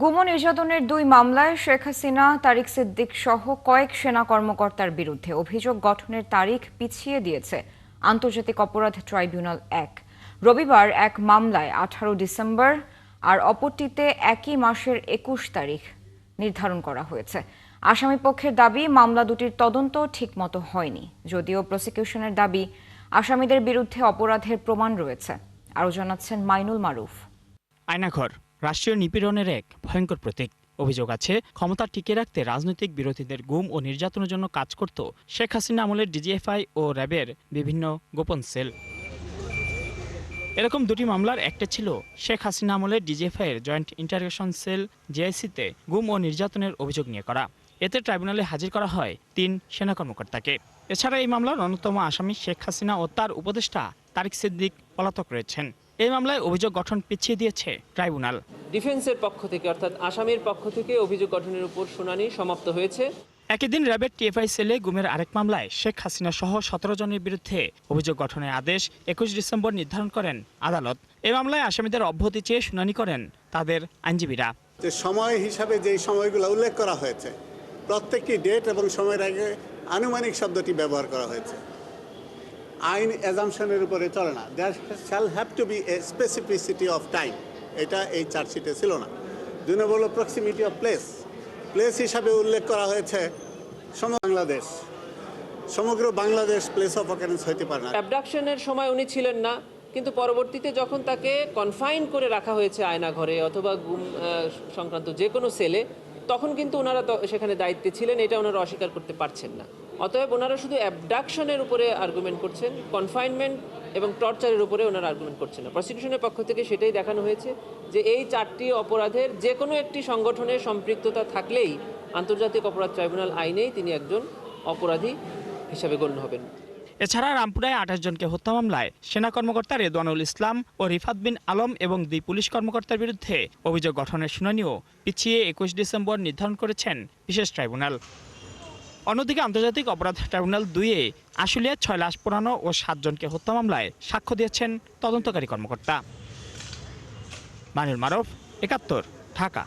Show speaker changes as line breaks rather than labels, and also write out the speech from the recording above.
গুম ও নির্যাতনের ২ মামলায় শেখ হাসিনা, তারিক সিদ্দিক সহ কয়েক সেনা কর্মকর্তার বিরুদ্ধে অভিযোগ গঠনের তারিখ পিছিয়ে দিয়েছে আন্তর্জাতিক অপরাধ ট্রাইব্যুনাল ১। রবিবার এক মামলায় ১৮ ডিসেম্বর আর অপরটিতে একই মাসের ২১ তারিখ নির্ধারণ করা হয়েছে। আসামি পক্ষের দাবি, মামলা দুটির তদন্ত ঠিকমতো হয়নি, যদিও প্রসিকিউশনের দাবি আসামিদের বিরুদ্ধে অপরাধের প্রমাণ রয়েছে। আরও জানাচ্ছেন মাইনুল মারুফ।
আয়নাঘর রাষ্ট্রীয় নিপীড়নের এক ভয়ঙ্কর প্রতীক। অভিযোগ আছে, ক্ষমতা টিকিয়ে রাখতে রাজনৈতিক বিরোধীদের গুম ও নির্যাতনের জন্য কাজ করত শেখ হাসিনা আমলের ডিজিএফআই ও র্যাবের বিভিন্ন গোপন সেল। এরকম দুটি মামলার একটা ছিল শেখ হাসিনা আমলের ডিজিএফআই এর জয়েন্ট ইন্টারোগেশন সেল জেআইসিতে গুম ও নির্যাতনের অভিযোগ নিয়ে করা। এতে ট্রাইব্যুনালে হাজির করা হয় ৩ সেনা কর্মকর্তাকে। এছাড়া এই মামলার অন্যতম আসামি শেখ হাসিনা ও তার উপদেষ্টা তারিক সিদ্দিক পলাতক রয়েছেন। এই মামলায় অভিযোগ গঠন পিছিয়ে দিয়েছে ট্রাইব্যুনাল।
ডিফেন্সের পক্ষ থেকে অর্থাৎ আসামির পক্ষ থেকে অভিযোগ গঠনের উপর শুনানি সমাপ্ত হয়েছে।
একই দিন র্যাবের টিএফআই সেলে গুমের আরেক মামলায় শেখ হাসিনা সহ ১৭ জনের বিরুদ্ধে অভিযোগ গঠনের আদেশ ২১ ডিসেম্বর নির্ধারণ করেন আদালত। এই মামলায় আসামিদের অব্যাহতি চেয়ে শুনানি করেন তাদের আইনজীবীরা।
যে সময় হিসাবে যেই সময়গুলো উল্লেখ করা হয়েছে, প্রত্যেকটি ডেট এবং সময়ের আগে আনুমানিক শব্দটি ব্যবহার করা হয়েছে। আইন অ্যাজাম্পশনের উপরে চলে না। There shall have to be a specificity of time. এটা এই চার্জশিটে ছিল না। ২ নম্বর হলো প্রক্সিমিটি অফ প্লেস। প্লেস হিসাবে উল্লেখ করা হয়েছে সমগ্র বাংলাদেশ প্লেস অফ অকারেন্স হইতে পারে না।
অ্যাবডাকশনের সময় উনি ছিলেন না, কিন্তু পরবর্তীতে যখন তাকে কনফাইন করে রাখা হয়েছে আয়নাঘরে অথবা গুম সংক্রান্ত যে কোনো সেলে, তখন কিন্তু ওনারা সেখানে দায়িত্বে ছিলেন, এটা ওনারা অস্বীকার করতে পারছেন না। অতএব ওনারা শুধু অ্যাবডাকশনের উপরে আর্গুমেন্ট করছেন, কনফাইনমেন্ট এবং টর্চারের উপরে ওনারা আর্গুমেন্ট করছেন না। প্রসিকিউশনের পক্ষ থেকে সেটাই দেখানো হয়েছে যে এই ৪টি অপরাধের যে কোনো একটি সংগঠনের সম্পৃক্ততা থাকলেই আন্তর্জাতিক অপরাধ ট্রাইব্যুনাল আইনেই তিনি একজন অপরাধী হিসাবে গণ্য হবেন।
এছাড়া রামপুরায় ২৮ জনকে হত্যা মামলায় সেনা কর্মকর্তা রেদওয়ানুল ইসলাম ও রিফাত বিন আলম এবং ২ পুলিশ কর্মকর্তার বিরুদ্ধে অভিযোগ গঠনের শুনানিও পিছিয়ে ২১ ডিসেম্বর নির্ধারণ করেছেন বিশেষ ট্রাইব্যুনাল। অন্যদিকে আন্তর্জাতিক অপরাধ ট্রাইব্যুনাল ২-এ আশুলিয়ার ৬ লাশ পোড়ানো ও ৭ জনকে হত্যা মামলায় সাক্ষ্য দিয়েছেন তদন্তকারী কর্মকর্তা। মাইনুল মারুফ, ৭১, ঢাকা।